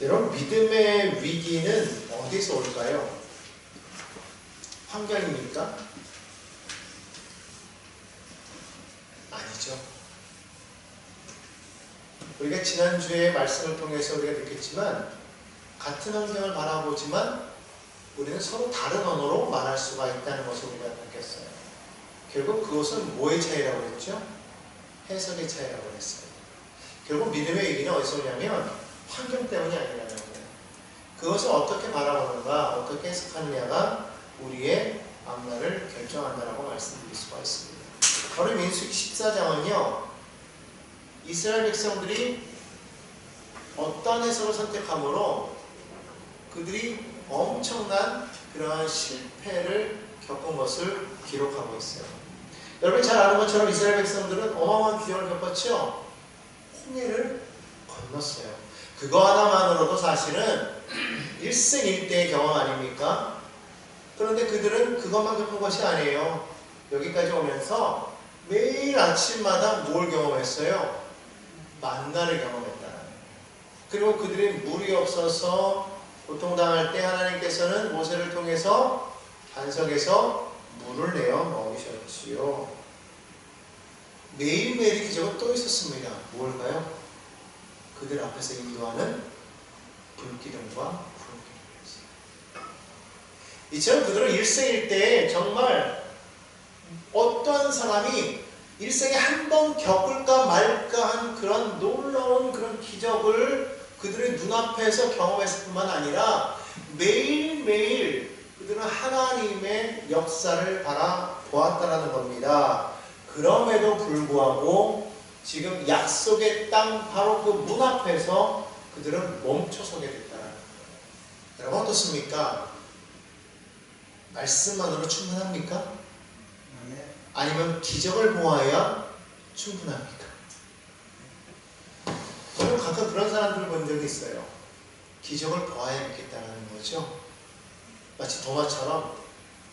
여러분, 믿음의 위기는 어디서 올까요? 환경입니까? 아니죠. 우리가 지난주에 말씀을 통해서 우리가 느꼈지만 같은 환경을 바라보지만 우리는 서로 다른 언어로 말할 수가 있다는 것을 우리가 느꼈어요. 결국 그것은 뭐의 차이라고 했죠? 해석의 차이라고 했어요. 결국 믿음의 위기는 어디서 오냐면 환경 때문이 아니라는 거예요. 그것을 어떻게 바라보는가, 어떻게 해석하느냐가 우리의 앞날을 결정한다라고 말씀드릴 수가 있습니다. 오늘 민수기 14장은요, 이스라엘 백성들이 어떤 해석을 선택함으로 그들이 엄청난 그러한 실패를 겪은 것을 기록하고 있어요. 여러분이 잘 아는 것처럼 이스라엘 백성들은 어마어마한 기적을 겪었죠. 홍해를 건넜어요. 그거 하나만으로도 사실은 일생일대의 경험 아닙니까? 그런데 그들은 그것만 겪은 것이 아니에요. 여기까지 오면서 매일 아침마다 뭘 경험했어요? 만나를 경험했다. 그리고 그들이 물이 없어서 고통당할 때 하나님께서는 모세를 통해서 반석에서 물을 내어 넣으셨지요. 매일매일 기적은 또 있었습니다. 뭘까요? 그들 앞에서 인도하는 불기둥과 구름기둥이었어요. 이처럼 그들은 일생일대에 정말 어떤 사람이 일생에 한 번 겪을까 말까 한 그런 놀라운 그런 기적을 그들의 눈앞에서 경험했을 뿐만 아니라 매일매일 그들은 하나님의 역사를 바라보았다는 겁니다. 그럼에도 불구하고 지금 약속의 땅 바로 그 문 앞에서 그들은 멈춰서게 됐다는 거예요. 여러분 어떻습니까? 말씀만으로 충분합니까? 아니면 기적을 보아야 충분합니까? 저는 가끔 그런 사람들을 본 적이 있어요. 기적을 보아야 믿겠다는 거죠. 마치 도마처럼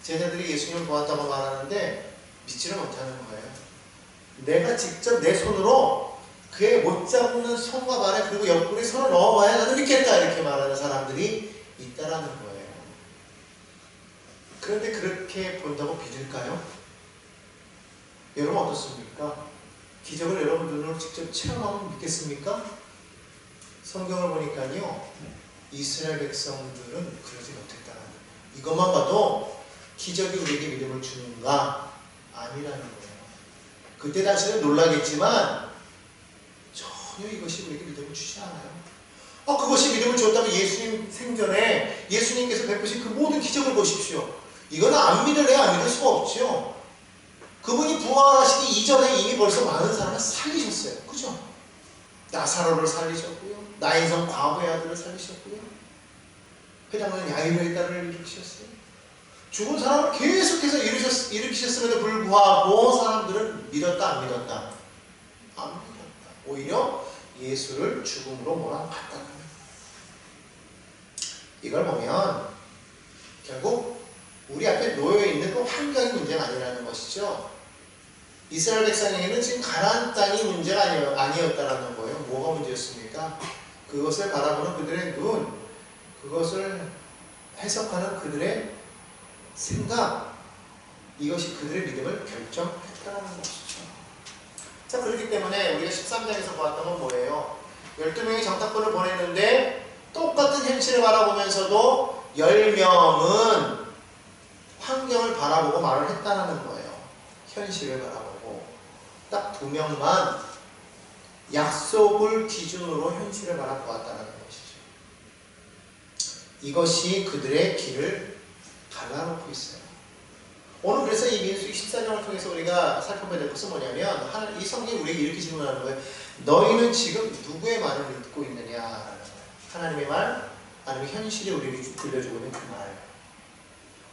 제자들이 예수님을 보았다고 말하는데 믿지를 못하는 거예요. 내가 직접 내 손으로 그의 못 잡는 손과 발에 그리고 옆구리 손을 넣어봐야 나는 믿겠다 이렇게 말하는 사람들이 있다라는 거예요. 그런데 그렇게 본다고 믿을까요? 여러분 어떻습니까? 기적을 여러분 눈으로 직접 체험하면 믿겠습니까? 성경을 보니까요, 이스라엘 백성들은 그러지 못했다는 거예요. 이것만 봐도 기적이 우리에게 믿음을 주는가? 아니라는 거예요. 그때 당시는 놀라겠지만 전혀 이것이 우리에게 믿음을 주지 않아요. 그것이 믿음을 줬다면 예수님 생전에 예수님께서 베푸신 그 모든 기적을 보십시오. 이거는 안 믿을래야 안 믿을 수가 없죠. 그분이 부활하시기 이전에 이미 벌써 많은 사람을 살리셨어요. 그죠? 나사로를 살리셨고요. 나인성 과부의 아들을 살리셨고요. 회당하는 야이로의 딸을 일으키셨어요. 죽은 사람을 계속해서 일으키셨음에도 불구하고 사람들은 믿었다 안 믿었다? 안 믿었다. 오히려 예수를 죽음으로 몰아갔다는 거예요. 이걸 보면 결국 우리 앞에 놓여있는 그 환경이 문제가 아니라는 것이죠. 이스라엘 백성에게는 지금 가나안 땅이 문제가 아니었다라는 거예요. 뭐가 문제였습니까? 그것을 바라보는 그들의 눈, 그것을 해석하는 그들의 생각, 이것이 그들의 믿음을 결정했다는 것이죠. 자, 그렇기 때문에 우리가 13장에서 보았던 건 뭐예요? 12명이 정탐꾼을 보냈는데 똑같은 현실을 바라보면서도 10명은 환경을 바라보고 말을 했다는 거예요. 현실을 바라보고. 딱 2명만 약속을 기준으로 현실을 바라보았다는 것이죠. 이것이 그들의 길을 갈라놓고 있어요. 오늘 그래서 이 민수기 14장을 통해서 우리가 살펴봐야 될 것은 뭐냐면 이 성경이 우리에게 이렇게 질문하는 거예요. 너희는 지금 누구의 말을 믿고 있느냐라는 거예요. 하나님의 말, 아니면 현실이 우리에게 들려주고 있는 그 말.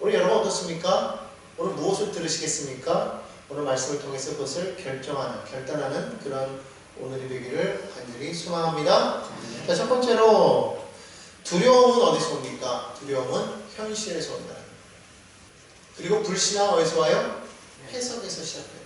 오늘 여러분 어떻습니까? 오늘 무엇을 들으시겠습니까? 오늘 말씀을 통해서 그것을 결단하는 그런 오늘이 되기를 간절히 소망합니다. 자, 첫 번째로 두려움은 어디서 옵니까? 두려움은 현실에서 온다. 그리고 불신앙은 어디서 와요? 해석에서 시작해요.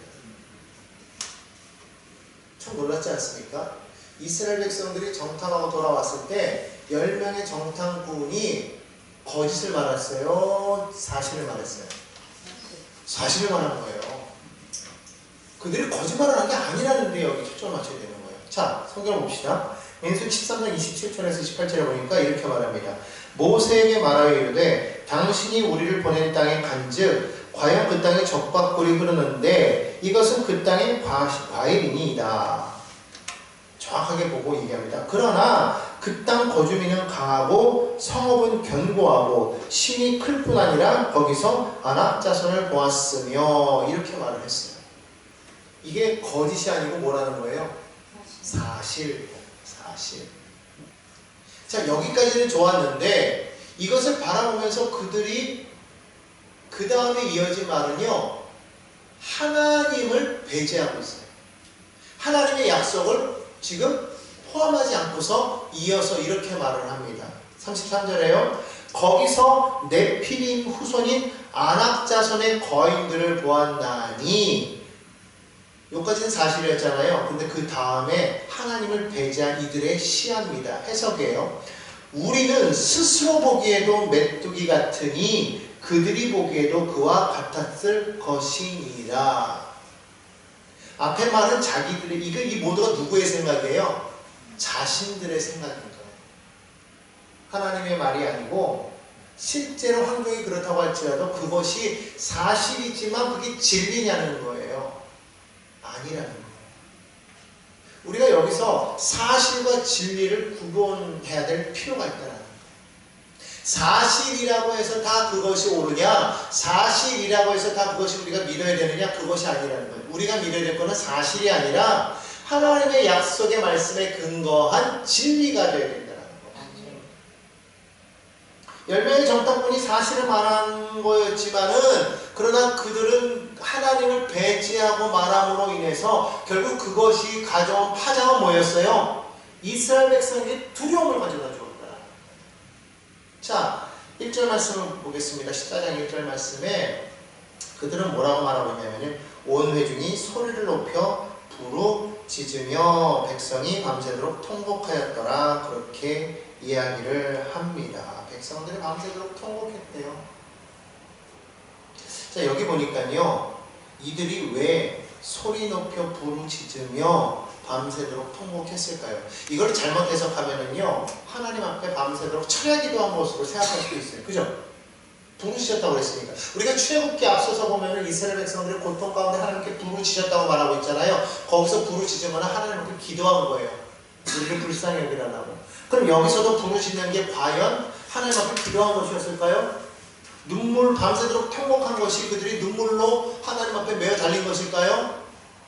참 놀랐지 않습니까? 이스라엘 백성들이 정탐하고 돌아왔을 때 10명의 정탐꾼이 거짓을 말했어요? 사실을 말했어요? 사실을 말한 거예요. 그들이 거짓말을 한 게 아니라는데 여기 초점을 맞춰야 되는 거예요. 자, 성경을 봅시다. 민수기 13장 27절에서 18절에 보니까 이렇게 말합니다. 모세에게 말하여 이르되 당신이 우리를 보낸 땅에 간즉 과연 그 땅에 젖과 꿀이 흐르는데 이것은 그 땅의 과일이니이다. 정확하게 보고 얘기합니다. 그러나 그 땅 거주민은 강하고 성읍은 견고하고 심이 클 뿐 아니라 거기서 아낙 자손을 보았으며 이렇게 말을 했어요. 이게 거짓이 아니고 뭐라는 거예요? 사실. 자, 여기까지는 좋았는데 이것을 바라보면서 그들이 그 다음에 이어진 말은요, 하나님을 배제하고 있어요. 하나님의 약속을 지금 포함하지 않고서 이어서 이렇게 말을 합니다. 33절에요. 거기서 네피림 후손인 아낙 자손의 거인들을 보았나니, 여기까지는 사실이었잖아요. 근데 그 다음에 하나님을 배제한 이들의 시합니다. 해석이에요. 우리는 스스로 보기에도 메뚜기 같으니 그들이 보기에도 그와 같았을 것이니라. 앞에 말은 자기들의, 이 모두가 누구의 생각이에요? 자신들의 생각인 거예요. 하나님의 말이 아니고 실제로 환경이 그렇다고 할지라도 그것이 사실이지만 그게 진리냐는 거예요. 아니라는 거예요. 우리가 여기서 사실과 진리를 구분해야 될 필요가 있다는 거예요. 사실이라고 해서 다 그것이 옳으냐, 사실이라고 해서 다 그것이 우리가 믿어야 되느냐, 그것이 아니라는 거예요. 우리가 믿어야 될 것은 사실이 아니라 하나님의 약속의 말씀에 근거한 진리가 되어야 된다는 거예요. 10명의 정탐꾼이 사실을 말한 거였지만은, 그러나 그들은 하나님을 배제하고 말함으로 인해서 결국 그것이 가져온 파장은 뭐였어요? 이스라엘 백성에게 두려움을 가져다 주었다. 자, 1절 말씀을 보겠습니다. 14장 1절 말씀에 그들은 뭐라고 말하고 있냐면요, 온 회중이 소리를 높여 부르짖으며 백성이 밤새도록 통곡하였더라. 그렇게 이야기를 합니다. 백성들이 밤새도록 통곡했대요. 자, 여기 보니까요, 이들이 왜 소리 높여 부르짖으며 밤새도록 통곡했을까요? 이걸 잘못 해석하면은요, 하나님 앞에 밤새도록 철야기도한 것으로 생각할 수도 있어요. 그죠? 부르짖었다고 그랬으니까. 우리가 출애굽기 앞서서 보면은 이스라엘 백성들이 고통 가운데 하나님께 부르짖었다고 말하고 있잖아요. 거기서 부르짖으면 하나님 앞에 기도한 거예요. 우리를 불쌍히 여기라고. 그럼 여기서도 부르짖는 게 과연 하나님 앞에 기도한 것이었을까요? 눈물, 밤새도록 통곡한 것이 그들이 눈물로 하나님 앞에 메어 달린 것일까요?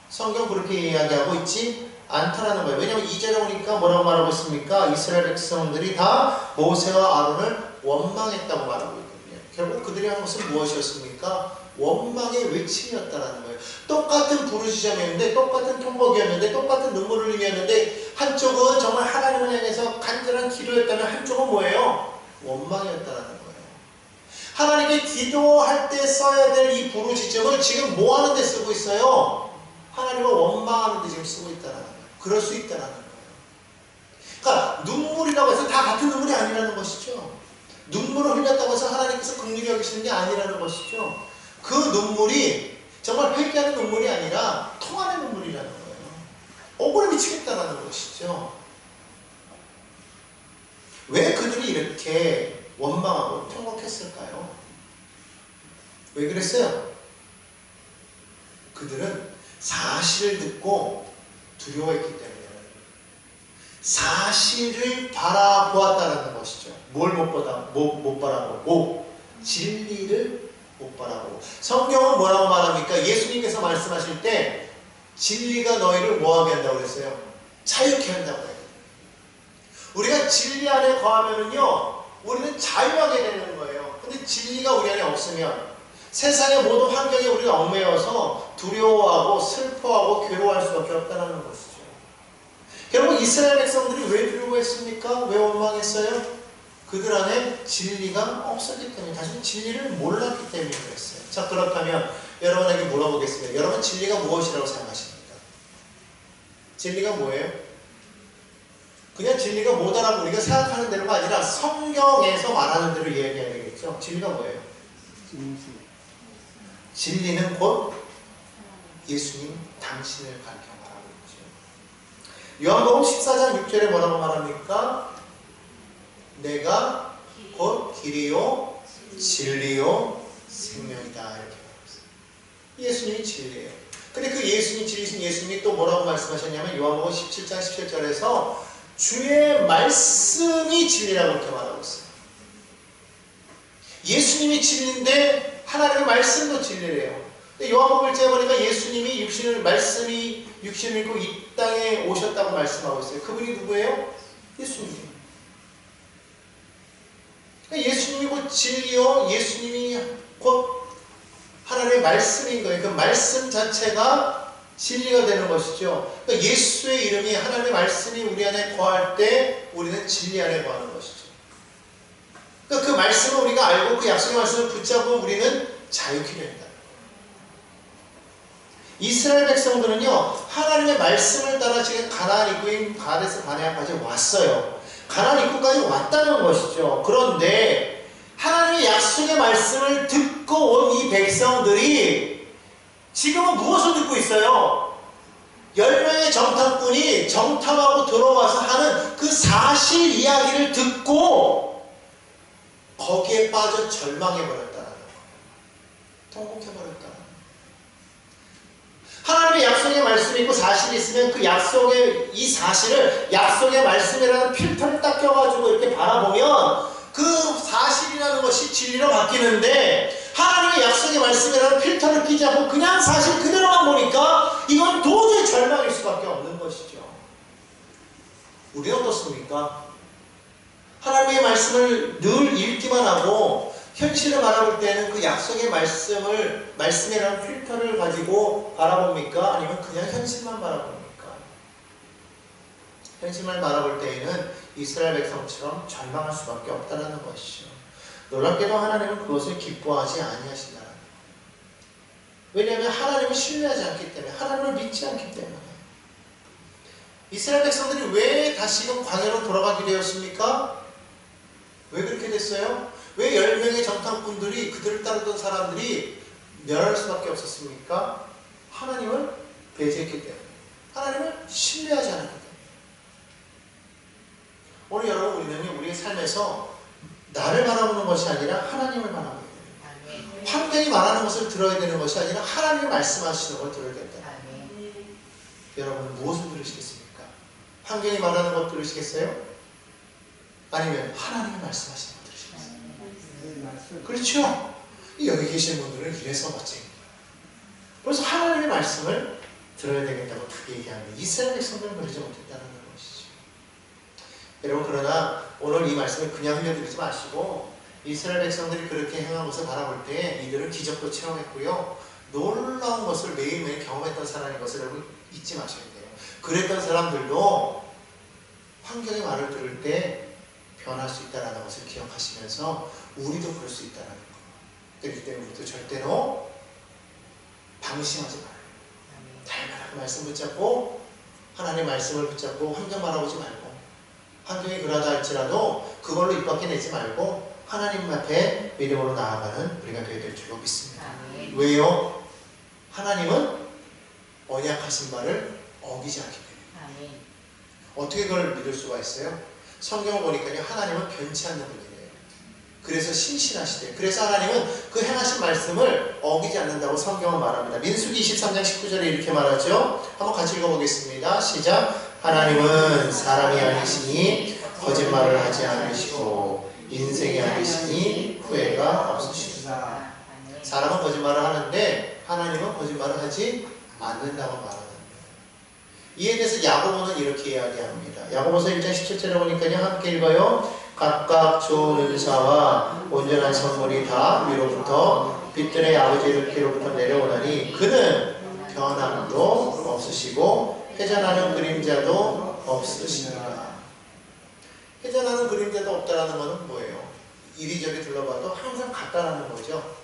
성경 그렇게 이야기하고 있지 않다라는 거예요. 왜냐하면 2절에 보니까 뭐라고 말하고 있습니까? 이스라엘 백성들이 다 모세와 아론을 원망했다고 말하고 있거든요. 결국 그들이 한 것은 무엇이었습니까? 원망의 외침이었다라는 거예요. 똑같은 부르짖음이었는데, 똑같은 통곡이었는데, 똑같은 눈물 흘림이었는데, 한쪽은 정말 하나님을 향해서 간절한 기도였다면 한쪽은 뭐예요? 원망이었다라는 거예요. 하나님께 기도할 때 써야 될 이 부르짖음을 지금 뭐 하는 데 쓰고 있어요? 하나님을 원망하는 데 지금 쓰고 있다는 거예요. 그럴 수 있다는 거예요. 그러니까 눈물이라고 해서 다 같은 눈물이 아니라는 것이죠. 눈물을 흘렸다고 해서 하나님께서 긍휼히 여기시는 게 아니라는 것이죠. 그 눈물이 정말 회개하는 눈물이 아니라 통하는 눈물이라는 거예요. 억울해 미치겠다는 것이죠. 왜 그들이 이렇게 원망하고 통곡했을까요? 왜 그랬어요? 그들은 사실을 듣고 두려워했기 때문에 사실을 바라보았다는 것이죠. 뭘 못 바라보고? 진리를 못 바라보고. 성경은 뭐라고 말합니까? 예수님께서 말씀하실 때 진리가 너희를 뭐하게 한다고 그랬어요? 자유케 한다고 해요. 우리가 진리 안에 거하면은요, 우리는 자유하게 되는 거예요. 근데 진리가 우리 안에 없으면 세상의 모든 환경에 우리가 얽매여서 두려워하고 슬퍼하고 괴로워할 수밖에 없다는 것이죠. 결국 이스라엘 백성들이 왜 두려워했습니까? 왜 원망했어요? 그들 안에 진리가 없었기 때문에, 다시 진리를 몰랐기 때문에 그랬어요. 자, 그렇다면 여러분에게 물어보겠습니다. 여러분 진리가 무엇이라고 생각하십니까? 진리가 뭐예요? 그냥 진리가 뭐다라고 우리가 생각하는 대로가 아니라 성경에서 말하는 대로 이야기해야 되겠죠. 진리가 뭐예요? 진리는 곧 예수님 당신을 가리켜 말하고 있죠. 요한복음 14장 6절에 뭐라고 말합니까? 내가 곧 길이요 진리요 생명이다 이렇게 말하고 있어요. 예수님이 진리예요. 근데 그 예수님 진리신 예수님이 또 뭐라고 말씀하셨냐면 요한복음 17장 17절에서 주의 말씀이 진리라고 이렇게 말하고 있어요. 예수님이 진리인데 하나님의 말씀도 진리래요. 근데 요한복음 1장에 보니까 예수님이 말씀이 육신을 입고 이 땅에 오셨다고 말씀하고 있어요. 그분이 누구예요? 예수님. 그러니까 예수님이 곧 진리요, 예수님이 곧 하나님의 말씀인 거예요. 그 말씀 자체가 진리가 되는 것이죠. 그러니까 예수의 이름이 하나님의 말씀이 우리 안에 거할 때 우리는 진리 안에 거하는 것이죠. 그러니까 그 말씀을 우리가 알고 그 약속의 말씀을 붙잡고 우리는 자유케 된다. 이스라엘 백성들은요, 하나님의 말씀을 따라 지금 가나안 입구인 가데스 바네아까지 왔어요. 가나안 입구까지 왔다는 것이죠. 그런데 하나님의 약속의 말씀을 듣고 온 이 백성들이 지금은 무엇을 듣고 있어요? 10명의 정탐꾼이 정탐하고 들어와서 하는 그 사실 이야기를 듣고 거기에 빠져 절망해버렸다는 거예요. 통곡해버렸다는 거예요. 하나님의 약속의 말씀이 있고 사실이 있으면 그 약속의 이 사실을 약속의 말씀이라는 필터를 딱 껴가지고 이렇게 바라보면 그 사실이라는 것이 진리로 바뀌는데 하나님의 약속의 말씀이라는 필터를 끼지 않고 그냥 사실 그대로만 보니까 이건 도저히 절망일 수밖에 없는 것이죠. 우리는 어떻습니까? 하나님의 말씀을 늘 읽기만 하고 현실을 바라볼 때는 그 약속의 말씀이라는 필터를 가지고 바라봅니까? 아니면 그냥 현실만 바라봅니까? 현실만 바라볼 때에는 이스라엘 백성처럼 절망할 수밖에 없다는 것이죠. 놀랍게도 하나님은 그것을 기뻐하지 아니하신다는 거예요. 왜냐하면 하나님을 신뢰하지 않기 때문에, 하나님을 믿지 않기 때문에. 이스라엘 백성들이 왜 다시금 광야로 돌아가게 되었습니까? 왜 그렇게 됐어요? 왜 10명의 정탐꾼들이 그들을 따르던 사람들이 멸할 수밖에 없었습니까? 하나님을 배제했기 때문에, 하나님을 신뢰하지 않았기 때문에. 오늘 여러분 우리는 우리의 삶에서 나를 바라보는 것이 아니라 하나님을 바라보게 됩니다. 환경이 말하는 것을 들어야 되는 것이 아니라 하나님이 말씀하시는 걸 들어야 된다. 여러분은 무엇을 들으시겠습니까? 환경이 말하는 것 들으시겠어요? 아니면 하나님이 말씀하시는 것 들으시겠어요? 그렇죠? 여기 계신 분들은 이래서 멋진 거예요. 그래서 하나님의 말씀을 들어야 되겠다고 크게 얘기하는데 이스라엘 백성들은 그러지 못했다는 것이죠. 여러분 그러나 오늘 이 말씀을 그냥 흘려드리지 마시고 이스라엘 백성들이 그렇게 행한 것을 바라볼 때 이들은 기적도 체험했고요. 놀라운 것을 매일매일 경험했던 사람인 것을 여러분 잊지 마셔야 돼요. 그랬던 사람들도 환경의 말을 들을 때 변할 수 있다는 것을 기억하시면서 우리도 그럴 수 있다는 거. 그렇기 때문에 우리도 절대로 방심하지 말아요. 달달하게 말씀 붙잡고 하나님의 말씀을 붙잡고 환경 바라보지 말고 환경이 그러하다 할지라도 그걸로 입 밖에 내지 말고 하나님 앞에 믿음으로 나아가는 우리가 되어야 될 줄로 믿습니다. 왜요? 하나님은 언약하신 바를 어기지 않기 때문에. 어떻게 그걸 믿을 수가 있어요? 성경을 보니까요, 하나님은 변치 않는 분이래요. 그래서 신실하시대요. 그래서 하나님은 그 행하신 말씀을 어기지 않는다고 성경은 말합니다. 민수기 23장 19절에 이렇게 말하죠. 한번 같이 읽어보겠습니다. 시작. 하나님은 사람이 아니시니 거짓말을 하지 않으시고 인생이 아니시니 후회가 없으십니다. 사람은 거짓말을 하는데 하나님은 거짓말을 하지 않는다고 말합니다. 이에 대해서 야고보는 이렇게 이야기합니다. 야고보서 1장 17절에 보니까요, 함께 읽어요. 각각 좋은 은사와 온전한 선물이 다 위로부터 빛들의 아버지 이렇게로부터 내려오나니 그는 변함도 없으시고 회전하는 그림자도 없으십니다. 회전하는 그림자도 없다라는 것은 뭐예요? 이리저리 둘러봐도 항상 같다라는 거죠.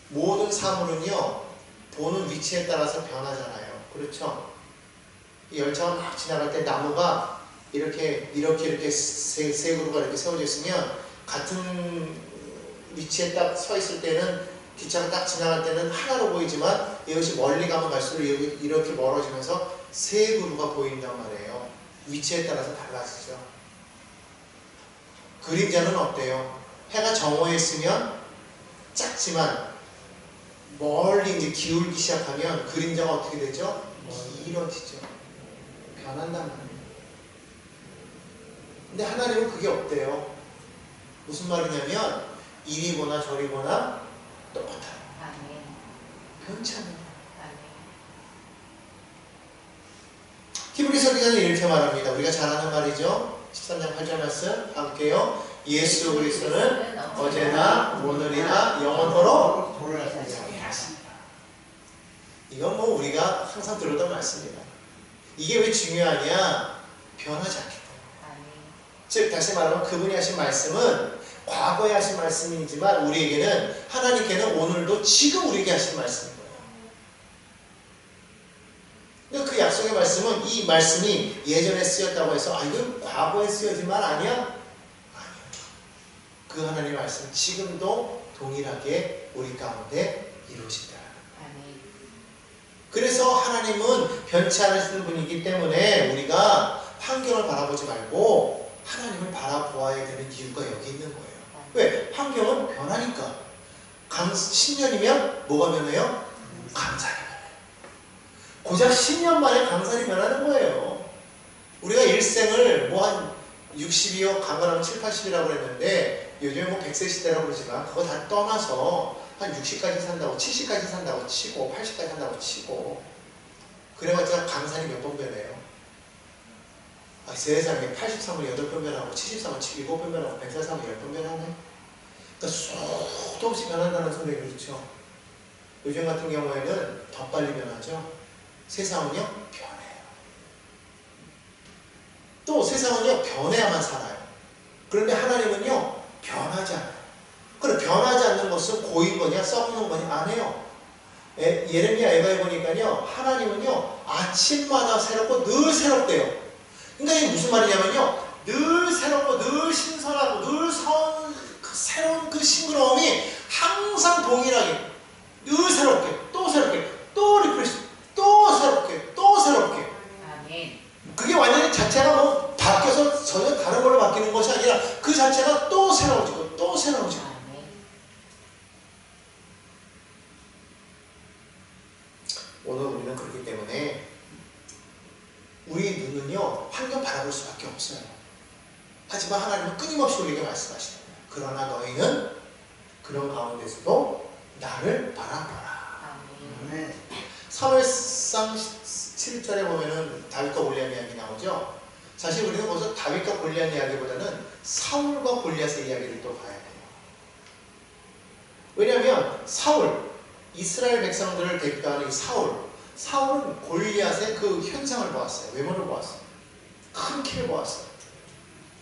모든 사물은요, 보는 위치에 따라서 변하잖아요. 그렇죠? 이 열차가 막 지나갈 때 나무가 이렇게 세 그루가 이렇게 세워져 있으면 같은 위치에 딱 서 있을 때는 기차가 딱 지나갈 때는 하나로 보이지만 이것이 멀리 가면 갈수록 이렇게 멀어지면서 세 그루가 보인단 말이에요. 위치에 따라서 달라지죠. 그림자는 어때요? 해가 정오에 있으면 작지만 멀리 이제 기울기 시작하면 그림자가 어떻게 되죠? 길어지죠. 변한단 말이에요. 근데 하나님은 그게 없대요. 무슨 말이냐면 이리 보나 저리 보나 똑같아요. 변치 않아요. 히브리서 기자는 이렇게 말합니다. 우리가 잘 아는 말이죠. 13장 8절 말씀 함께요. 예수 그리스도는 어제나 오늘이나 영원토록 동일하십니다. 이건 뭐 우리가 항상 들었던 말씀입니다. 이게 왜 중요하냐? 변하지 않기 때문에. 즉 다시 말하면 그분이 하신 말씀은 과거에 하신 말씀이지만 우리에게는 하나님께는 오늘도 지금 우리에게 하신 말씀인 거예요. 그러니까 그 약속의 말씀은 이 말씀이 예전에 쓰였다고 해서 이거 과거에 쓰여지만 아니야? 아니요. 그 하나님의 말씀은 지금도 동일하게 우리 가운데 이루어진다. 그래서 하나님은 변치 않으시는 분이기 때문에 우리가 환경을 바라보지 말고 하나님을 바라보아야 되는 이유가 여기 있는 거예요. 왜? 환경은 변하니까. 10년이면 뭐가 변해요? 강산이 변해요. 고작 10년 만에 강산이 변하는 거예요. 우리가 일생을 뭐 한 60이요, 강건하면 7, 80이라고 했는데 요즘에 뭐 100세 시대라고 그러지만 그거 다 떠나서 한 60까지 산다고, 70까지 산다고 치고 80까지 산다고 치고 그래봤자 강산이 몇 번 변해요? 세상에 83을 8번 변하고 73을 7번 변하고 143을 10번 변하네. 그러니까 수도 없이 변한다는 소리 그렇죠. 요즘 같은 경우에는 더 빨리 변하죠. 세상은요 변해요. 또 세상은요 변해야만 살아요. 그런데 하나님은요 변하지 않아요. 그럼 변하지 않는 것은 고인 거냐 썩는 거냐 안 해요. 예레미야 에바에 보니까요 하나님은요 아침마다 새롭고 늘 새롭대요. 그러니까 이게 무슨 말이냐면요 늘 새롭고 늘 신선하고 늘 새로운 그 싱그러움이 항상 동일하게 늘 새롭게 또 새롭게 또 리프레시 또 새롭게 또 새롭게. 아멘. 그게 완전히 자체가 뭐 바뀌어서 전혀 다른 걸로 바뀌는 것이 아니라 그 자체가 또 새로워지고 또 새로워지고. 오늘 우리는 그렇기 때문에 우리 눈은요 환경 바라볼 수밖에 없어요. 하지만 하나님은 끊임없이 우리에게 말씀하시는 거예요. 그러나 너희는 그런 가운데서도 나를 바라보라. 사무엘상 7절에 보면은 다윗과 골리앗 이야기 나오죠. 사실 우리는 거기서 다윗과 골리앗 이야기보다는 사울과 골리앗의 이야기를 또 봐야 돼요. 왜냐하면 사울, 이스라엘 백성들을 대표하는 이 사울은 골리앗의 그 현상을 보았어요. 외모를 보았어요. 큰 키를 보았어요.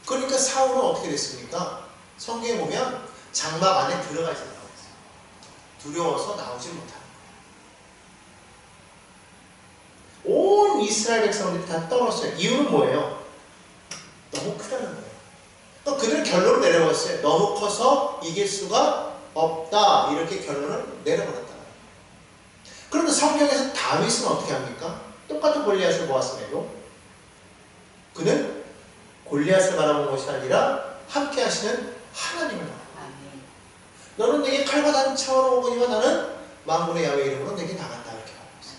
그러니까 사울은 어떻게 됐습니까? 성경에 보면 장막 안에 들어가지 않았어요. 두려워서 나오지 못합니다. 온 이스라엘 백성들이 다 떨었어요. 이유는 뭐예요? 너무 크다는 거예요. 또 그들은 결론을 내려버렸어요. 너무 커서 이길 수가 없다. 이렇게 결론을 내려버렸다. 그런데 성경에서 다윗은 어떻게 합니까? 똑같은 골리앗을 보았음에도 그는 골리앗을 바라본 것이 아니라 함께 하시는 하나님을 바라봅니다. 너는 내게 칼과 단창으로 오거니와 나는 만군의 야훼 이름으로 내게 나간다. 이렇게 말하고 있어요.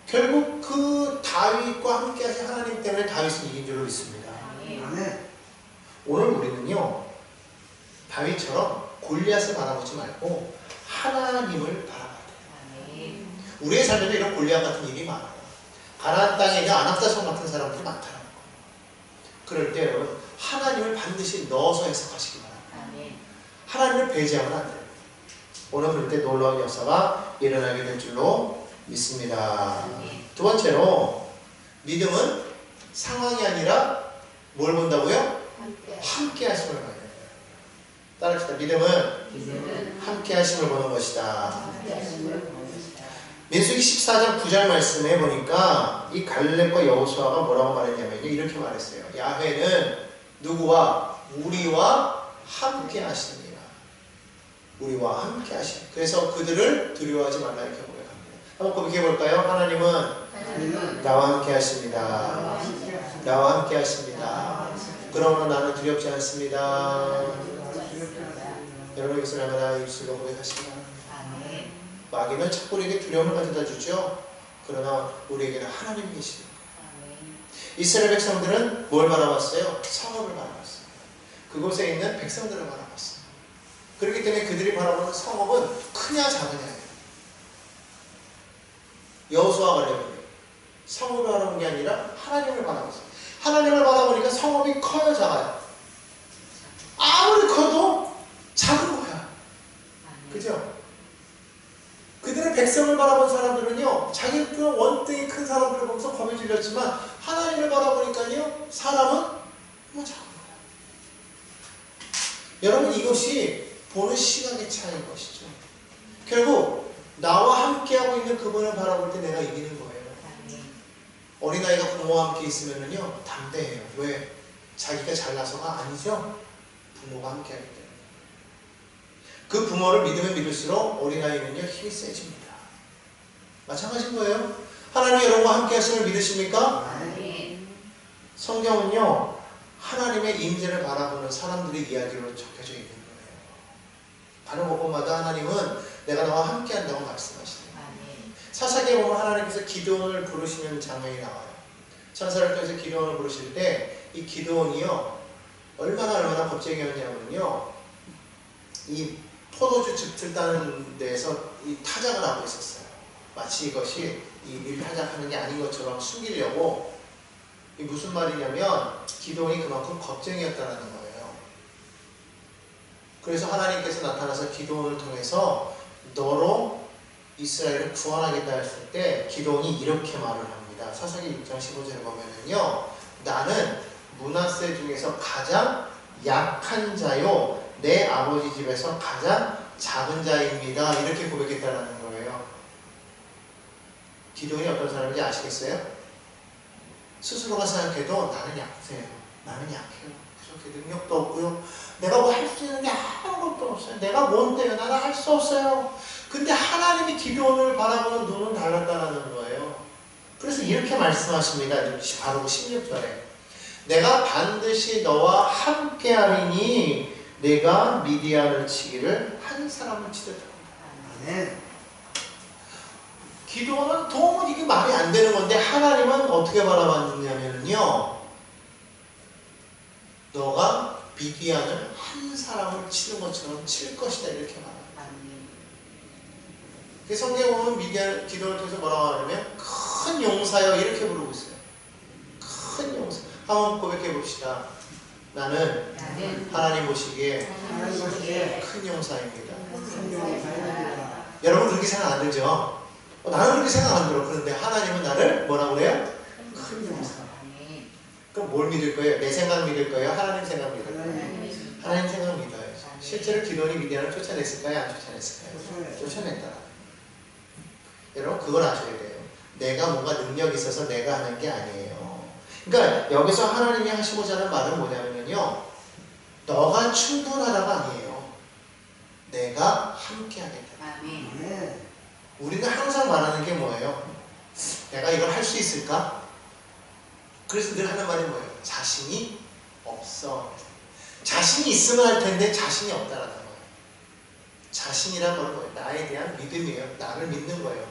결국 그 다윗과 함께 하신 하나님 때문에 다윗은 이긴 줄로 믿습니다. 오늘 우리는요 다윗처럼 골리앗을 바라보지 말고 하나님을 바라봐야 돼요. 우리의 삶에도 이런 골리앗 같은 일이 많아요. 가나안 땅에 있는 아낙사손 같은 사람들이 많다는 거예요. 그럴 때 여러분 하나님을 반드시 넣어서 해석하시기 바랍니다. 하나님을 배제하면 안 돼요. 오늘 그럴 때 놀라운 역사가 일어나게 될 줄로 믿습니다. 두 번째로 믿음은 상황이 아니라 뭘 본다고요? 함께 하심을 봐야 돼요. 따라합시다. 믿음은 함께 하심을 보는 것이다. 민수기 14장 9절 말씀에 보니까 이 갈렙과 여호수아가 뭐라고 말했냐면요. 이렇게 말했어요. 야훼는 누구와? 우리와 함께 하십니다. 우리와 함께 하십니다. 그래서 그들을 두려워하지 말라 이렇게 고백합니다. 한번 고백해 볼까요? 하나님은 나와 함께 하십니다. 나와 함께 하십니다. 그러므로 나는 두렵지 않습니다. 여러분 이것을 알마다 입술로 고백하십니다. 마귀는 자꾸 우리에게 두려움을 가져다 주죠. 그러나 우리에게는 하나님이 계십니다. 이스라엘 백성들은 뭘 바라봤어요? 성읍을 바라봤어요. 그곳에 있는 백성들을 바라봤어요. 그렇기 때문에 그들이 바라보는 성읍은 크냐 작으냐예요. 여호수아가 그랬는데 성읍을 바라본 게 아니라 하나님을 바라봤어요. 하나님을 바라보니까 성읍이 커요 작아요? 아무리 커도 작은 거야. 그죠? 그들의 백성을 바라본 사람들은요, 자기들 원등이 큰 사람들을 보면서 겁이 질렸지만, 하나님을 바라보니까요, 사람은 뭐 작은 거야. 여러분, 이것이 보는 시각의 차이인 것이죠. 결국, 나와 함께하고 있는 그분을 바라볼 때 내가 이기는 거예요. 어린아이가 부모와 함께 있으면요, 담대해요. 왜? 자기가 잘나서가 아니죠. 부모가 함께하기 때문에. 그 부모를 믿으면 믿을수록 어린아이는요 힘이 세집니다. 마찬가지인 거예요. 하나님이 여러분과 함께 하심을 믿으십니까? 성경은요 하나님의 임재를 바라보는 사람들의 이야기로 적혀져 있는 거예요. 다른 곳마다 하나님은 내가 너와 함께 한다고 말씀하시네요. 사사기에 보면 하나님께서 기드온을 부르시는 장면이 나와요. 천사를 통해서 기드온을 부르실 때 이 기드온이요 얼마나 겁쟁이였냐면요 이 포도주 즙을 따는 데에서 이 타작을 하고 있었어요. 마치 이것이 이 밀타작하는 게 아닌 것처럼 숨기려고. 이 무슨 말이냐면 기드온이 그만큼 겁쟁이였다는 거예요. 그래서 하나님께서 나타나서 기드온을 통해서 너로 이스라엘을 구원하겠다 했을 때 기드온이 이렇게 말을 합니다. 사사기 6장 15절에 보면은요 나는 므낫세 중에서 가장 약한 자요 내 아버지 집에서 가장 작은 자입니다. 이렇게 고백했다는 거예요. 기드온이 어떤 사람인지 아시겠어요? 스스로가 생각해도 나는 약해요. 나는 약해요. 그렇게 능력도 없고요. 내가 뭐 할 수 있는 게 아무것도 없어요. 내가 뭔데요? 나는 할 수 없어요. 근데 하나님이 기드온을 바라보는 눈은 달랐다는 거예요. 그래서 이렇게 말씀하십니다. 바로 16절에 내가 반드시 너와 함께 하리니 내가 미디안을 치기를 한 사람을 치듯 합니다. 기도는 도무지 이게 말이 안 되는 건데 하나님은 어떻게 바라봤냐면요 너가 미디안을 한 사람을 치는 것처럼 칠 것이다 이렇게 말합니다. 그 성경에 보면 미디안 기도를 통해서 뭐라고 하냐면 큰 용사여 이렇게 부르고 있어요. 큰 용사. 한번 고백해 봅시다. 나는 하나님 보시기에 큰 용사입니다. 여러분 그렇게 생각 안 들죠? 나는 그렇게 생각 안 들어. 그런데 하나님은 나를 뭐라고 그래요? 큰 용사. 그럼 뭘 믿을 거예요? 내 생각 믿을 거예요? 하나님 생각 믿을 거예요? 하나님 생각 믿어요. 실제로 기도원이 미디안을 쫓아냈을까요? 안 쫓아냈을까요? 쫓아냈다. 여러분 그걸 아셔야 돼요. 내가 뭔가 능력이 있어서 내가 하는 게 아니에요. 그러니까 여기서 하나님이 하시고자 하는 말은 뭐냐면요 너가 충분하다가 아니에요. 내가 함께 하겠다. 우리는 항상 말하는 게 뭐예요? 내가 이걸 할 수 있을까? 그래서 늘 하는 말이 뭐예요? 자신이 없어. 자신이 있으면 할 텐데 자신이 없다라는 거예요. 자신이란 건 뭐예요? 나에 대한 믿음이에요. 나를 믿는 거예요.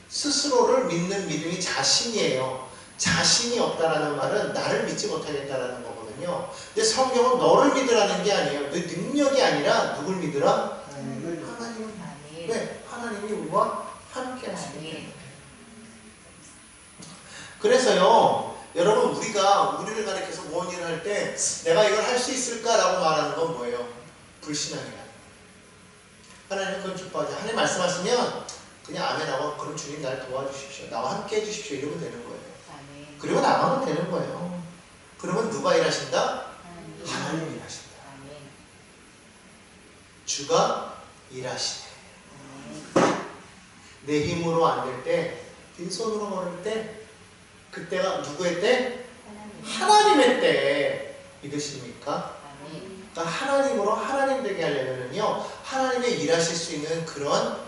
스스로를 믿는 믿음이 자신이에요. 자신이 없다라는 말은 나를 믿지 못하겠다라는 거거든요. 근데 성경은 너를 믿으라는 게 아니에요. 너 능력이 아니라 누굴 믿으라? 하나님을. 왜? 하나님이 우리와 함께 하십니다. 그래서요 여러분 우리를 가리켜서 무언 일을 할 때 내가 이걸 할 수 있을까라고 말하는 건 뭐예요? 불신앙이야. 하나님은 그건 기뻐하죠. 하나님 말씀하시면 그냥 아멘하고 그럼 주님 날 도와주십시오. 나와 함께 해주십시오. 이러면 되는 거예요. 그리고 나가면 되는 거예요. 그러면 누가 일하신다? 하나님이 일하신다. 주가 일하시네. 내 힘으로 안 될 때, 빈손으로 걸을 때, 그때가 누구의 때? 하나님의 때. 믿으십니까? 그러니까 하나님으로 하나님 되게 하려면요, 하나님의 일하실 수 있는 그런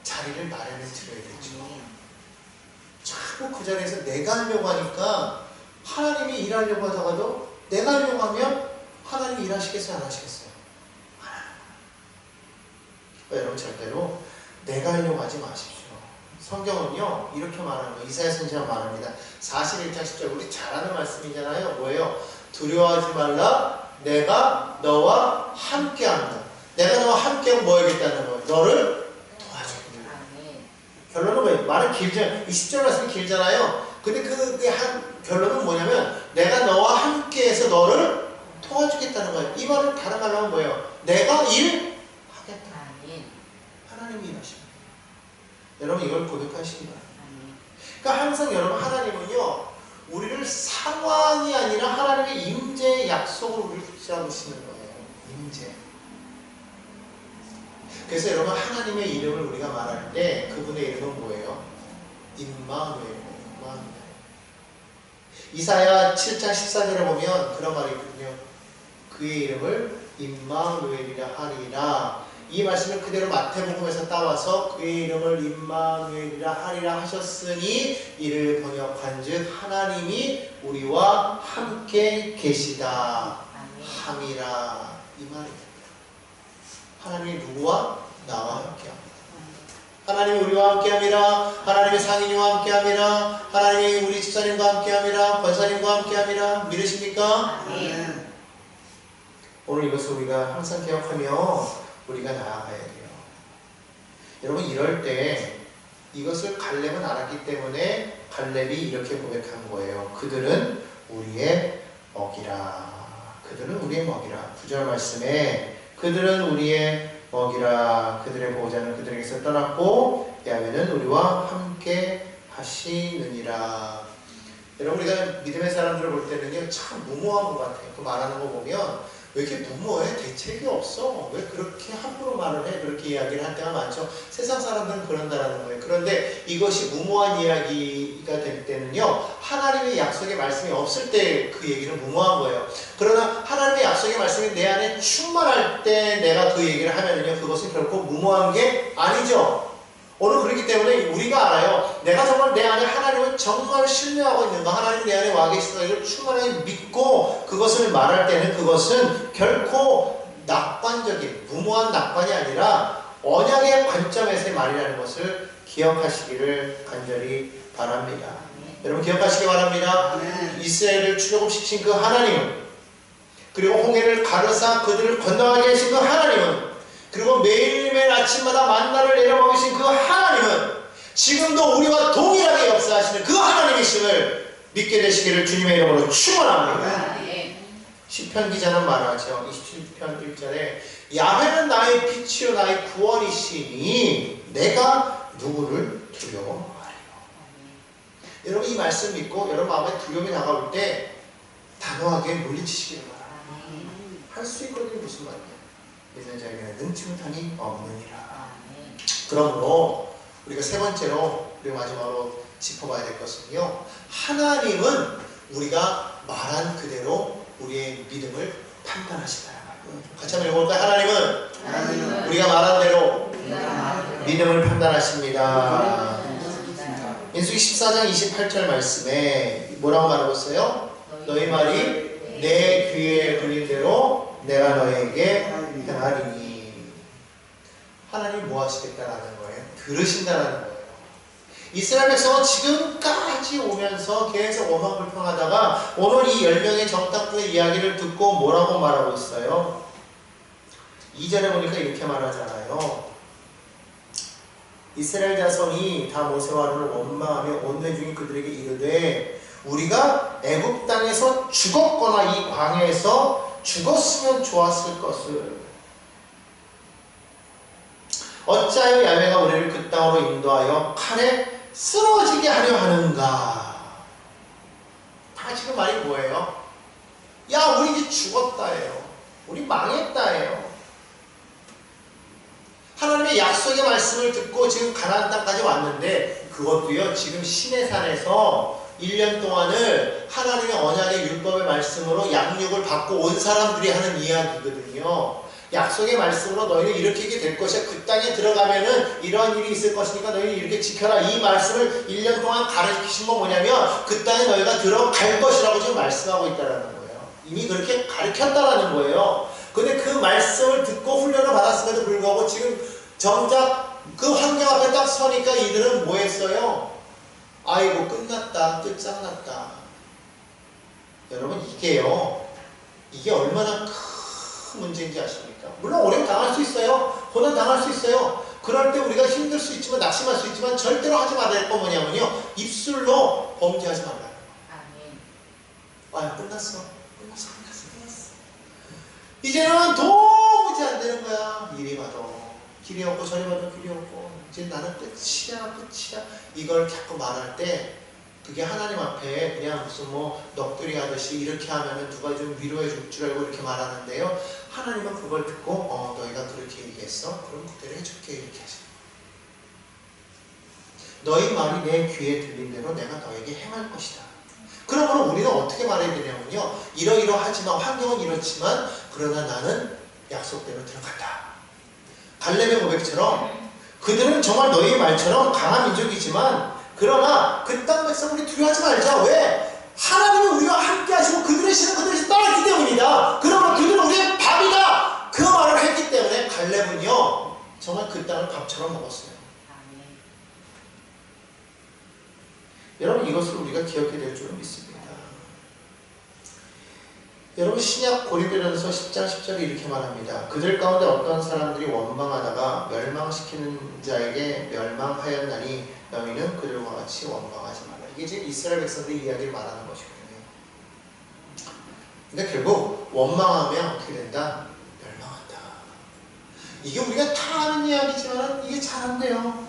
자리를 마련해 드려야 되죠. 자꾸 그 자리에서 내가 하려고 하니까 하나님이 일하려고 하다가도 내가 하려고 하면 하나님이 일하시겠어요? 안 하시겠어요? 여러분 절대로 내가 하려고 하지 마십시오. 성경은요 이렇게 말하는 거예요. 이사야 선지자가 말합니다. 41장 10절 우리 잘 아는 말씀이잖아요. 뭐예요? 두려워하지 말라. 내가 너와 함께합니다. 내가 너와 함께하면 뭐 하겠다는 거예요? 너를 도와주겠다. 결론은 뭐예요? 말은 길잖아요. 20절 말씀이 길잖아요. 근데 결론은 뭐냐면 내가 너와 함께해서 너를 도와주겠다는 거예요. 이 말을 다른 말로 하면 뭐예요? 내가 일하겠다. 하나님이 일하십니다. 여러분 이걸 고백하시기 바랍니다. 그러니까 항상 여러분 하나님은요 우리를 상황이 아니라 하나님의 임재의 약속을 우리를 붙잡으시는 거예요. 임재. 그래서 여러분 하나님의 이름을 우리가 말할 때 그분의 이름은 뭐예요? 임마누엘. 이사야 7장 14절에 보면 그런 말이 있거든요. 그의 이름을 임마누엘이라 하리라. 이 말씀을 그대로 마태복음에서 따와서 그의 이름을 임마누엘이라 하리라 하셨으니 이를 번역한즉 하나님이 우리와 함께 계시다 함이라. 이 말입니다. 하나님이 누구와? 나와 함께합니다. 하나님이 우리와 함께함이라. 하나님의 상인이와 함께함이라. 하나님이 우리 집사님과 함께함이라. 권사님과 함께함이라. 믿으십니까? 오늘 이것을 우리가 항상 기억하며 우리가 나아가야 돼요. 여러분 이럴 때 이것을 갈렙은 알았기 때문에 갈렙이 이렇게 고백한 거예요. 그들은 우리의 먹이라. 그들은 우리의 먹이라. 9절 말씀에 그들은 우리의 먹이라. 그들의 보호자는 그들에게서 떠났고 야훼는 우리와 함께 하시느니라. 여러분 우리가 믿음의 사람들을 볼 때는요 참 무모한 것 같아요. 그 말하는 거 보면 왜 이렇게 무모해? 대책이 없어. 왜 그렇게 함부로 말을 해? 그렇게 이야기를 할 때가 많죠. 세상 사람들은 그런다라는 거예요. 그런데 이것이 무모한 이야기가 될 때는요 하나님의 약속의 말씀이 없을 때 그 얘기는 무모한 거예요. 그러나 하나님의 약속의 말씀이 내 안에 충만할 때 내가 그 얘기를 하면은요 그것은 결코 무모한 게 아니죠. 오늘 그렇기 때문에 우리가 알아요. 내가 정말 내 안에 하나님을 정말 신뢰하고 있는가, 하나님 내 안에 와 계시다 이걸 충만하게 믿고 그것을 말할 때는 그것은 결코 낙관적인 무모한 낙관이 아니라 언약의 관점에서의 말이라는 것을 기억하시기를 간절히 바랍니다. 여러분 기억하시기 바랍니다. 이스라엘을 출애굽시킨 그 하나님은, 그리고 홍해를 가르사 그들을 건너가게 하신 그 하나님은, 그리고 매일매일 아침마다 만나를 내려먹이신 그 하나님은 지금도 우리와 동일하게 역사하시는 그 하나님이심을 믿게 되시기를 주님의 이름으로 축원합니다. 시편 기자는 말하죠. 27편 1절에 야훼는 나의 빛이요 나의 구원이시니 내가 누구를 두려워하리요. 여러분 이 말씀 믿고 여러분 마음에 두려움이 다가올 때 단호하게 물리치시기를 바랍니다. 할 수 있거든요. 무슨 말이에요? 믿는 자에게는 능치 못함이 없느니라. 그러므로 우리가 세 번째로 그리고 마지막으로 짚어봐야 될 것은요, 하나님은 우리가 말한 그대로 우리의 믿음을 판단하시다. 같이 한번 읽어볼까요? 하나님은 우리가 말한 대로 믿음을 판단하십니다. 민수기 14장 28절 말씀에 뭐라고 말하고 있어요? 너희 말이 내 귀에 들린 대로 내가 너에게 행하리니. 하나님이 뭐 하시겠다라는 거예요? 들으신다라는 거예요. 이스라엘 백성은 지금까지 오면서 계속 원망불평하다가 오늘 이 10명의 정탐꾼의 이야기를 듣고 뭐라고 말하고 있어요? 2절에 보니까 이렇게 말하잖아요. 이스라엘 자손이 다 모세와 아론을 원망하며 온내 중인 그들에게 이르되 우리가 애굽 땅에서 죽었거나 이 광야에서 죽었으면 좋았을 것을 어찌하여 야훼가 우리를 그 땅으로 인도하여 칼에 쓰러지게 하려 하는가. 다 지금 말이 뭐예요? 야 우리 이제 죽었다예요. 우리 망했다예요. 하나님의 약속의 말씀을 듣고 지금 가나안 땅까지 왔는데 그것도요 지금 시내산에서 1년 동안을 하나님의 언약의 율법의 말씀으로 양육을 받고 온 사람들이 하는 이야기거든요. 약속의 말씀으로 너희는 이렇게 될 것이야. 그 땅에 들어가면은 이러한 일이 있을 것이니까 너희는 이렇게 지켜라. 이 말씀을 1년 동안 가르치신 건 뭐냐면 그 땅에 너희가 들어갈 것이라고 지금 말씀하고 있다는 거예요. 이미 그렇게 가르쳤다라는 거예요. 근데 그 말씀을 듣고 훈련을 받았음에도 불구하고 지금 정작 그 환경 앞에 딱 서니까 이들은 뭐 했어요? 아이고 끝났다. 끝장났다. 여러분 이게 얼마나 큰 문제인지 아십니까? 물론 어려움 당할 수 있어요. 고난 당할 수 있어요. 그럴 때 우리가 힘들 수 있지만 낙심할 수 있지만 절대로 하지 말아야 할 건 뭐냐면요. 입술로 범죄하지 말라는 거. 아 끝났어. 이제는 도무지 안 되는 거야. 이리 봐도 길이 없고 저리 봐도 길이 없고 이제 나는 끝이야. 이걸 자꾸 말할 때 그게 하나님 앞에 그냥 무슨 뭐 넋두리 하듯이 이렇게 하면은 누가 좀 위로해 줄 줄 알고 이렇게 말하는데요. 하나님은 그걸 듣고 너희가 그렇게 얘기했어? 그럼 그대로 해줄게 이렇게 하시는 거예요. 너희 말이 내 귀에 들린 대로 내가 너에게 행할 것이다. 그러면 우리는 어떻게 말해야 되냐면요. 이러이러하지만 환경은 이렇지만 그러나 나는 약속대로 들어간다. 갈렙의 고백처럼 그들은 정말 너희 말처럼 강한 민족이지만 그러나 그 땅 백성 우리 두려워하지 말자. 왜? 하나님이 우리와 함께 하시고 그들의 신은 그들의 따랐기 때문이다. 그러면 그들은 우리의 밥이다. 그 말을 했기 때문에 갈렙은요 정말 그 땅을 밥처럼 먹었어요. 여러분 이것을 우리가 기억해야 될 줄은 믿습니다. 여러분 신약 고린도전서 10장 10절에 이렇게 말합니다. 그들 가운데 어떤 사람들이 원망하다가 멸망시키는 자에게 멸망하였나니 너희는 그들과 같이 원망하지 말라. 이게 지금 이스라엘 백성들의 이야기를 말하는 것이거든요. 그러니까 결국 원망하면 어떻게 된다? 멸망한다. 이게 우리가 다 아는 이야기지만 이게 잘 안 돼요.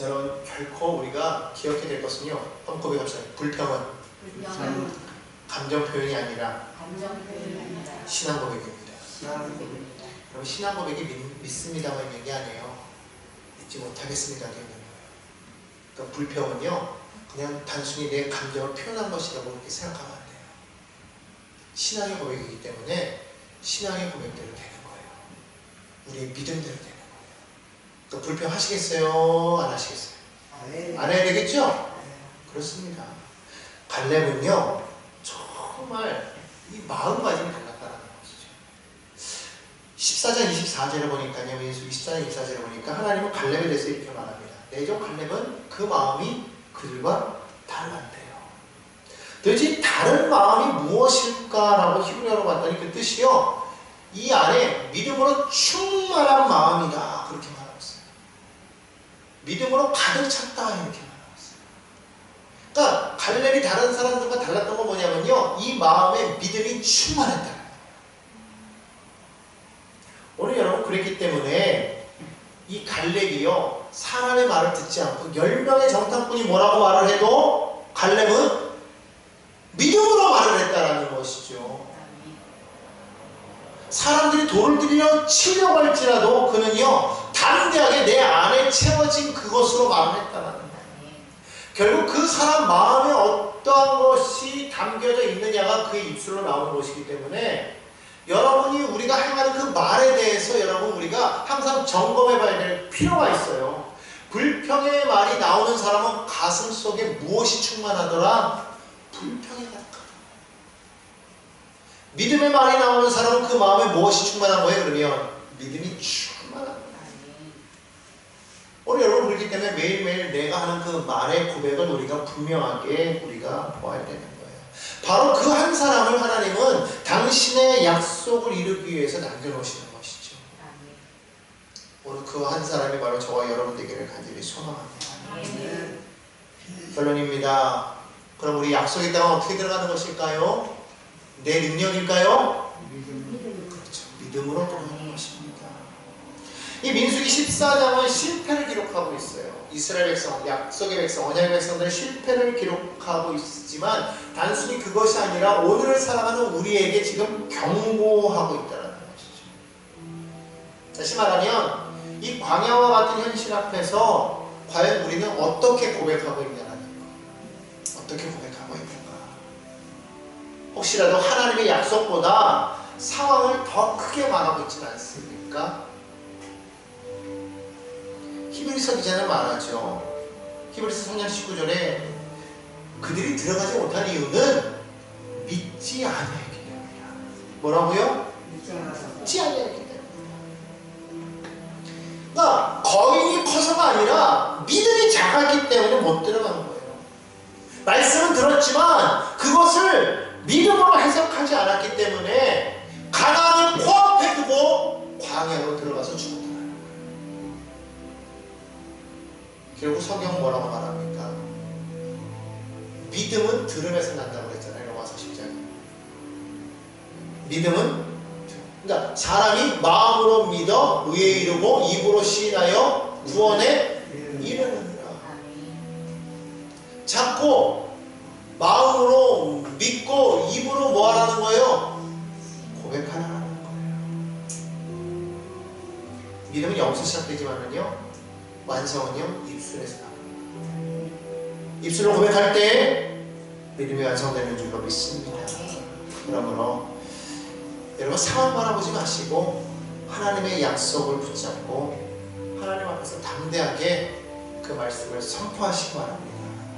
여러분 결코 우리가 기억해야 될 것은요. 한번 고백합시다. 불평은 감정 표현이 아니라 신앙 고백입니다. 여러분 신앙 고백이 믿습니다만 있는 게 아니에요. 믿지 못하겠습니다. 되는 거예요. 그러니까 불평은요 그냥 단순히 내 감정을 표현한 것이라고 이렇게 생각하면 안 돼요. 신앙의 고백이기 때문에 신앙의 고백대로 되는 거예요. 우리의 믿음대로 되는 거예요. 그러니까 불평하시겠어요? 안 하시겠어요? 안 해야 되겠죠? 그렇습니다. 갈렙은요 정말 이 마음가짐이 달랐다는 것이죠. 14장 24절에 보니까요. 민수기 14장 24절에 보니까 하나님은 갈렙에 대해서 이렇게 말합니다. 내족 갈렙은 그 마음이 그들과 달랐대요. 도대체 다른 마음이 무엇일까라고 히브리어로 봤더니 그 뜻이요. 이 안에 믿음으로 충만한 마음이다. 그렇게 말하고 있어요. 믿음으로 가득 찼다. 이렇게 말하고 있어요. 그러니까 갈렙이 다른 사람들과 달랐던 건 뭐냐면요. 이 마음에 믿음이 충만했다. 오늘 여러분 그랬기 때문에 이 갈렙이요. 사람의 말을 듣지 않고 10명의 정탐꾼이 뭐라고 말을 해도 갈렙은 믿음으로 말을 했다라는 것이죠. 사람들이 돌을 들이려 치려고 할지라도 그는요. 담대하게 내 안에 채워진 그것으로 말을 했다라는 거예요. 결국 그 사람 마음에 어떠한 것이 담겨져 있느냐가 그의 입술로 나오는 것이기 때문에 여러분이 우리가 행하는 그 말에 대해서 여러분 우리가 항상 점검해 봐야 될 필요가 있어요. 불평의 말이 나오는 사람은 가슴 속에 무엇이 충만하더라? 불평이 가득하다. 믿음의 말이 나오는 사람은 그 마음에 무엇이 충만한 거예요? 그러면 믿음이 충만합니다. 오늘 여러분 그렇기 때문에 매일매일 내가 하는 그 말의 고백을 우리가 분명하게 우리가 보아야 되는 거예요. 바로 그 한 사람을 하나님은 당신의 약속을 이루기 위해서 남겨놓으시는 것이죠. 오늘 그 한 사람이 바로 저와 여러분 되기를 간절히 소망합니다. 결론입니다. 그럼 우리 약속의 땅은 어떻게 들어가는 것일까요? 내 능력일까요? 그렇죠. 믿음으로 들어가는 것입니다. 이 민수기 14장은 실패를 기록하고 있어요. 이스라엘 백성, 약속의 백성, 언약의 백성들의 실패를 기록하고 있지만 단순히 그것이 아니라 오늘을 살아가는 우리에게 지금 경고하고 있다는 것이죠. 다시 말하면 이 광야와 같은 현실 앞에서 과연 우리는 어떻게 고백하고 있냐는 거. 어떻게 고백하고 있는가. 혹시라도 하나님의 약속보다 상황을 더 크게 말하고 있지는 않습니까? 히브리서 기자는 말하죠. 히브리서 3장 19절에 그들이 들어가지 못한 이유는 믿지 않았기 때문이야. 뭐라고요? 믿지 않았기 때문이야. 그러니까 거인이 커서가 아니라 믿음이 작았기 때문에 못 들어가는 거예요. 말씀은 들었지만 그것을 믿음으로 해석하지 않았기 때문에 가나안을 코앞에 두고 광야로 들어가서 죽었다. 결국 성경은 뭐라고 말합니까? 믿음은 들음에서 난다고 그랬잖아요. 로마서 10장에. 믿음은, 그러니까 사람이 마음으로 믿어 의에 이르고 입으로 시인하여 구원에 이르느니라. 자꾸 마음으로 믿고 입으로 뭐 하라는 거예요? 고백하라는 거예요. 믿음은 여기서 시작되지만은요, 완성은요, 입술에서 나옵니다. 입술로 고백할 때 믿음이 완성되는 줄로 믿습니다. 그러므로 여러분 상황 바라보지 마시고 하나님의 약속을 붙잡고 하나님 앞에서 담대하게 그 말씀을 선포하시기 바랍니다.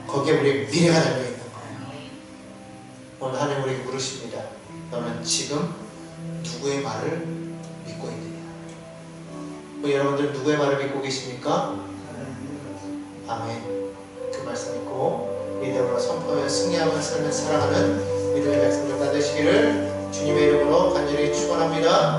거기에 우리의 미래가 달려있는 거예요. 오늘 하나님 우리에게 물으십니다. 너는 지금 누구의 말을 믿고 있느냐? 여러분들 누구의 말을 믿고 계십니까? 아멘. 그 말씀 믿고 믿음으로 선포하며 승리하며 삶을 살아가는 믿음의 백성들 다 되시기를 주님의 이름으로 간절히 축원합니다.